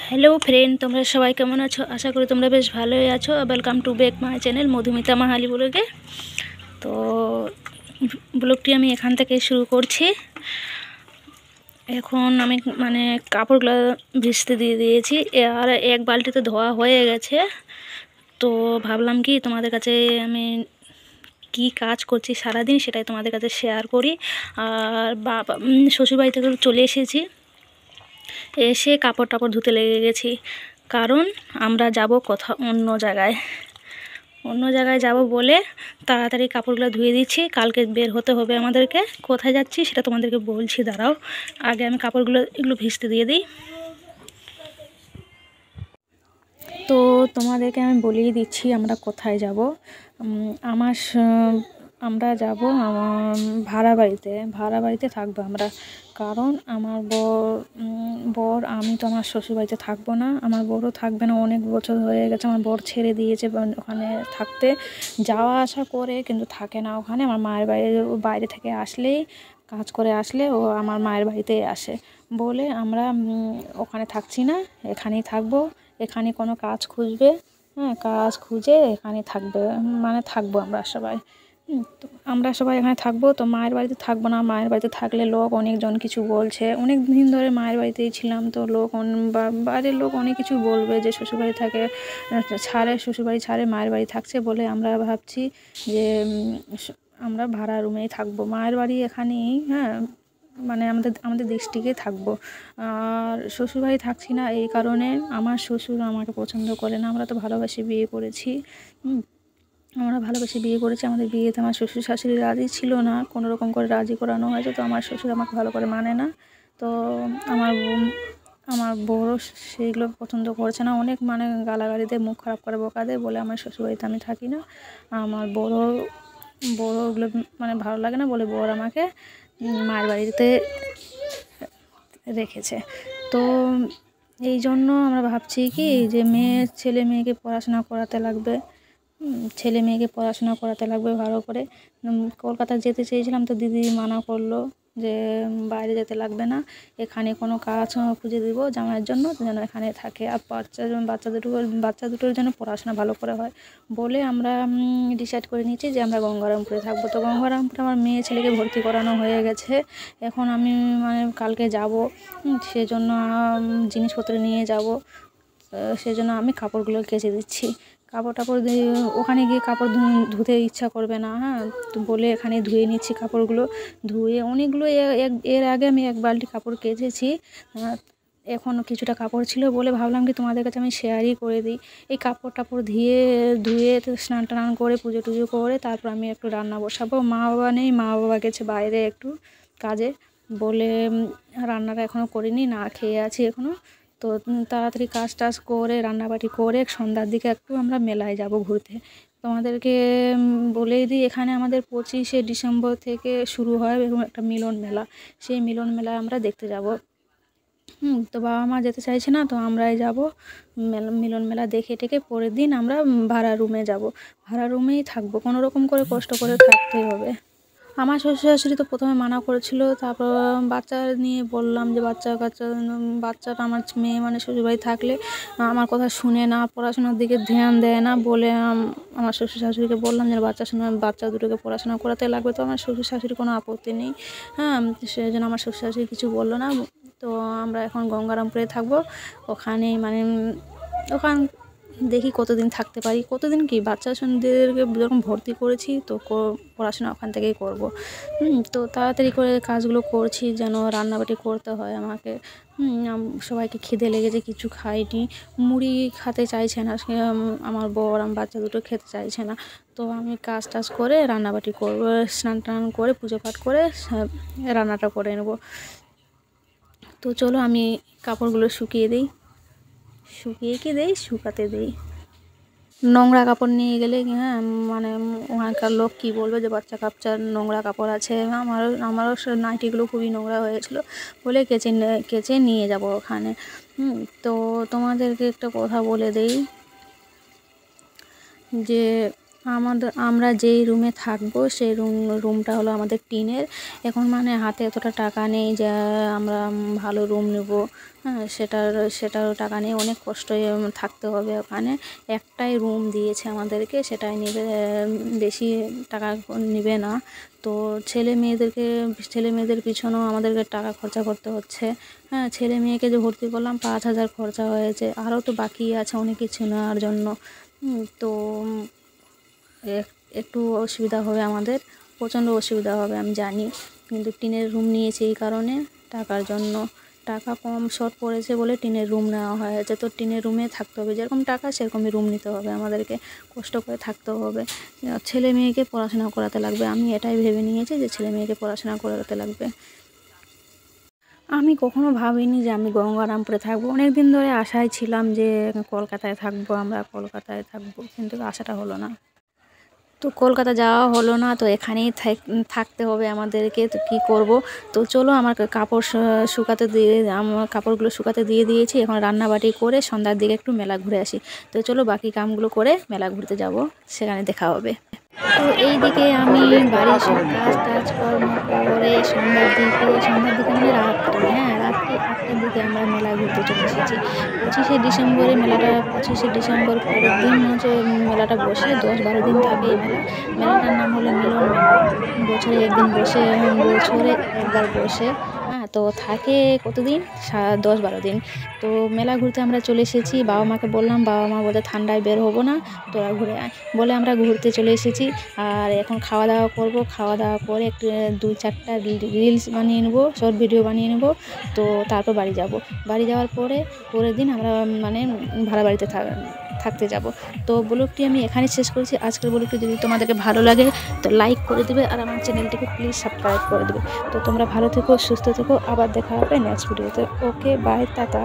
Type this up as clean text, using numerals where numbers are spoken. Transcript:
Hello friend, তোমরা সবাই কেমন আছো? আশা করি তোমরা বেশ ভালোই আছো। Welcome to back my channel Madhumita Mahali ব্লগে। তো ব্লগটি আমি এখান থেকে শুরু করছি। এখন আমি কাপড়গুলো ভিজতে দিয়ে দিয়েছি, আর এক বালতিতে ধোয়া হয়ে গেছে। তো ভাবলাম কি তোমাদের কাছে আমি কি কাজ করছি সারাদিন সেটাই তোমাদের কাছে শেয়ার করি। আর শ্বশুরবাড়ি থেকে চলে এসেছি, এসে কাপড় টাপড় ধুতে লেগে গেছি, কারণ আমরা যাব অন্য জায়গায় যাব বলে তাড়াতাড়ি কাপড়গুলো ধুয়ে দিচ্ছি। কালকে বের হতে হবে আমাদেরকে। কোথায় যাচ্ছি সেটা তোমাদেরকে বলছি, দাঁড়াও। আগে আমি এগুলো ভিজতে দিয়ে দিই। তো তোমাদেরকে আমি বলেই দিচ্ছি আমরা কোথায় যাব। আমরা যাব ভাড়া বাড়িতে থাকবো আমরা। কারণ আমার বর আমি তো আমার শ্বশুরবাড়িতে থাকবো না, আমার বরও থাকবে না। অনেক বছর হয়ে গেছে আমার বর ছেড়ে দিয়েছে ওখানে থাকতে, যাওয়া আসা করে কিন্তু থাকে না ওখানে। আমার মায়ের বাইরে থেকে আসলেই, কাজ করে আসলে ও আমার মায়ের বাড়িতেই আসে বলে আমরা ওখানে থাকছি না, এখানেই থাকবো। এখানে কোনো কাজ খুঁজবে, কাজ খুঁজে এখানে থাকবো আমরা সবাই। তো আমরা সবাই এখানে থাকবো। তো মায়ের বাড়িতে থাকবো না, মায়ের বাড়িতে থাকলে লোক অনেকজন কিছু বলছে। অনেক দিন ধরে মায়ের বাড়িতেই ছিলাম, তো বাইরের লোক অনেক কিছু বলবে যে শ্বশুরবাড়ি শ্বশুরবাড়ি ছাড়ে মায়ের বাড়ি থাকছে বলে আমরা ভাবছি যে আমরা ভাড়া রুমেই থাকবো। মায়ের বাড়ি এখানেই, আমাদের ডিস্ট্রিক্টে থাকবো। আর শ্বশুরবাড়ি থাকছি না এই কারণে, আমার শ্বশুর আমাকে পছন্দ করে না। আমরা তো ভালোবাসে বিয়ে করেছি, আমাদের বিয়েতে আমার শ্বশুর শাশুড়ি রাজি ছিল না, কোনো রকম করে রাজি করানো হয়েছে। তো আমার শ্বশুর আমাকে ভালো করে মানে না। তো আমার বড়ো সেইগুলো পছন্দ করছে না, অনেক গালাগালি দেয়, মুখ খারাপ করে বকা দেয় বলে আমার শ্বশুরবাড়িতে আমি থাকি না। আমার বড়ো ওগুলো ভালো লাগে না বলে বর আমাকে মায়ের বাড়িতে রেখেছে। তো এই জন্য আমরা ভাবছি কি যে ছেলে মেয়েকে পড়াশোনা করাতে লাগবে, ভালো করে। কলকাতা যেতে চেয়েছিলাম, তো দিদি মানা করলো যে বাইরে যেতে লাগবে না, এখানে কোনো কাজ খুঁজে দিব জামাইয়ের জন্য, যেন এখানে থাকে। আর বাচ্চা দুটোর জন্য পড়াশোনা ভালো করে হয় বলে আমরা ডিসাইড করে নিয়েছি যে আমরা গঙ্গারামপুরে থাকবো। তো গঙ্গারামপুরে আমার মেয়ে ছেলেকে ভর্তি করানো হয়ে গেছে। এখন আমি কালকে যাব, সেজন্য জিনিসপত্র নিয়ে যাব। সেজন্য আমি কাপড়গুলো কেচে দিচ্ছি। কাপড় টাপড় দিয়ে ওখানে গিয়ে কাপড় ধুতে ইচ্ছা করবে না, তো বলে এখানে ধুয়ে নিচ্ছি কাপড়গুলো। ধুয়ে অনেকগুলো এর আগে আমি এক বালতি কাপড় কেচেছি, এখনও কিছুটা কাপড় ছিল বলে ভাবলাম কি তোমাদের কাছে আমি শেয়ারই করে দিই। এই কাপড় টাপড় ধুয়ে স্নান টান করে পুজো টুজো করে তারপর আমি একটু রান্না বসাবো। মা বাবা নেই, মা বাবা গেছে বাইরে একটু কাজে বলে রান্নাটা এখনও করিনি, না খেয়ে আছি এখনও। তো তাড়াতাড়ি কাজ টাজ করে রান্নাবাটি করে সন্ধ্যার দিকে একটু আমরা মেলায় যাব ঘুরতে। তোমাদেরকে বলেই দিই, এখানে আমাদের 25শে ডিসেম্বর থেকে শুরু হয় এরকম একটা মিলন মেলা। সেই মিলন মেলায় আমরা দেখতে যাব। তো বাবা মা যেতে চাইছে না, তো আমরাই যাব। মিলন মেলা দেখে টেকে পরের দিন আমরা ভাড়া রুমে যাব, ভাড়া রুমেই থাকবো। কোনো রকম করে কষ্ট করে থাকতেই হবে। আমার শ্বশুর শাশুড়ি তো প্রথমে মানা করেছিল, তারপর বাচ্চা নিয়ে বললাম যে বাচ্চাটা আমার মেয়ে শ্বশুরবাড়ি থাকলে আমার কথা শুনে না, পড়াশোনার দিকে ধ্যান দেয় না বলে আমার শ্বশুর শাশুড়িকে বললাম যে বাচ্চা দুটোকে পড়াশোনা করাতে লাগবে। তো আমার শ্বশুর শাশুড়ি কোনো আপত্তি নেই, সেই জন্য আমার শ্বশুর শাশুড়ি কিছু বললো না। তো আমরা এখন গঙ্গারামপুরে থাকবো। ওখানেই ওখান দেখি কতদিন থাকতে পারি, কতদিন কি বাচ্চাদেরকে যখন ভর্তি করেছি তো পড়াশোনা ওখান থেকেই করব। তো তাড়াতাড়ি করে কাজগুলো করছি, যেন রান্নাবাটি করতে হয় আমাকে। সবাইকে খিদে লেগেছে, কিছু খাইনি, মুড়ি খেতে চাইছে না আমার বর, আমার বাচ্চা দুটো খেতে চাইছে না। তো আমি কাজ টাজ করে রান্নাবাটি করবো, স্নান টান করে পুজো পাঠ করে রান্নাটা করে নেব। তো চলো আমি কাপড়গুলো শুকাতে দিই। নোংরা কাপড় নিয়ে গেলে ওখানকার লোক কী বলবে যে বাচ্চা কাচ্চার নোংরা কাপড় আছে। আমারও নাইটিগুলো খুবই নোংরা হয়েছিল বলে কেচে নিয়ে যাব ওখানে। তো তোমাদেরকে একটা কথা বলে দেই যে আমরা যেই রুমে থাকবো সেই রুমটা হলো আমাদের টিনের। এখন মানে হাতে এতটা টাকা নেই যে আমরা ভালো রুম নেব, হ্যাঁ সেটারও টাকা নেই, অনেক কষ্টই থাকতে হবে ওখানে। একটাই রুম দিয়েছে আমাদেরকে, সেটাই নেবে, বেশি টাকা নেবে না। তো ছেলে মেয়েদের পিছনেও আমাদেরকে টাকা খরচা করতে হচ্ছে। হ্যাঁ, ছেলে মেয়েকে যে ভর্তি করলাম 5,000 খরচা হয়েছে, আরও তো বাকি আছে অনেক কিছু নেওয়ার জন্য। তো একটু অসুবিধা হবে আমাদের, প্রচণ্ড অসুবিধা হবে আমি জানি, কিন্তু টিনের রুম নিয়েছি এই কারণে, টাকার জন্য। টাকা কম শর্ট পড়েছে বলে টিনের রুম নেওয়া হয়েছে। তো টিনের রুমে থাকতে হবে, যেরকম টাকা সেরকমই রুম নিতে হবে আমাদেরকে, কষ্ট করে থাকতেও হবে। ছেলে মেয়েকে পড়াশোনা করাতে লাগবে, আমি এটাই ভেবে নিয়েছি যে ছেলে মেয়েকে পড়াশোনা করাতে লাগবে। আমি কখনো ভাবিনি যে আমি গঙ্গারামপুরে থাকবো। অনেক দিন ধরে আশায় ছিলাম যে কলকাতায় থাকবো, আমরা কলকাতায় থাকবো, কিন্তু আশাটা হলো না। তো কলকাতা যাওয়া হলো না, তো এখানেই থাকতে হবে আমাদেরকে। তো কী করব? তো চলো, আমার কাপড় শুকাতে দিয়ে, আমার কাপড়গুলো শুকাতে দিয়ে দিয়েছি, এখন রান্নাবাটি করে সন্ধ্যার দিকে একটু মেলা ঘুরে আসি। তো চলো বাকি কামগুলো করে মেলা ঘুরতে যাব, সেখানে দেখা হবে। তো এই দিকে আমি বাড়ির সব কাজকর্ম করে সন্ধ্যার দিকে মানে রাত্রে, হ্যাঁ রাত্রি 8টার দিকে আমরা মেলা ঘুরতে চলে এসেছি। 25শে ডিসেম্বর পরের দিন হচ্ছে মেলাটা বসে, 10-12 দিন থাকে এই মেলাটার নাম হলো মিলন মেলা। বছরে একবার বসে। হ্যাঁ, তো থাকে কতদিন, 10-12 দিন। তো মেলা ঘুরতে আমরা চলে এসেছি। বাবা মাকে বললাম, বাবা মা বলে ঠান্ডায় বের হবো না, তোরা ঘুরে আয় বলে আমরা ঘুরতে চলে এসেছি। আর এখন খাওয়া দাওয়া করবো, খাওয়া দাওয়া করে একটু 2-4টা রিলস বানিয়ে নেবো, শর্ট ভিডিও বানিয়ে নেবো। তো তারপর বাড়ি যাব। বাড়ি যাওয়ার পরের দিন আমরা মানে ভাড়া বাড়িতে থাকতে যাব। তো ব্লগটি আমি এখানে শেষ করছি। আজকের ব্লগটি যদি তোমাদেরকে ভালো লাগে তো লাইক করে দেবে, আর আমার চ্যানেলটিকে প্লিজ সাবস্ক্রাইব করে দেবে। তো তোমরা ভালো থেকো, সুস্থ থেকো, আবার দেখা হবে নেক্সট ভিডিওতে। ওকে, বাই, টাটা।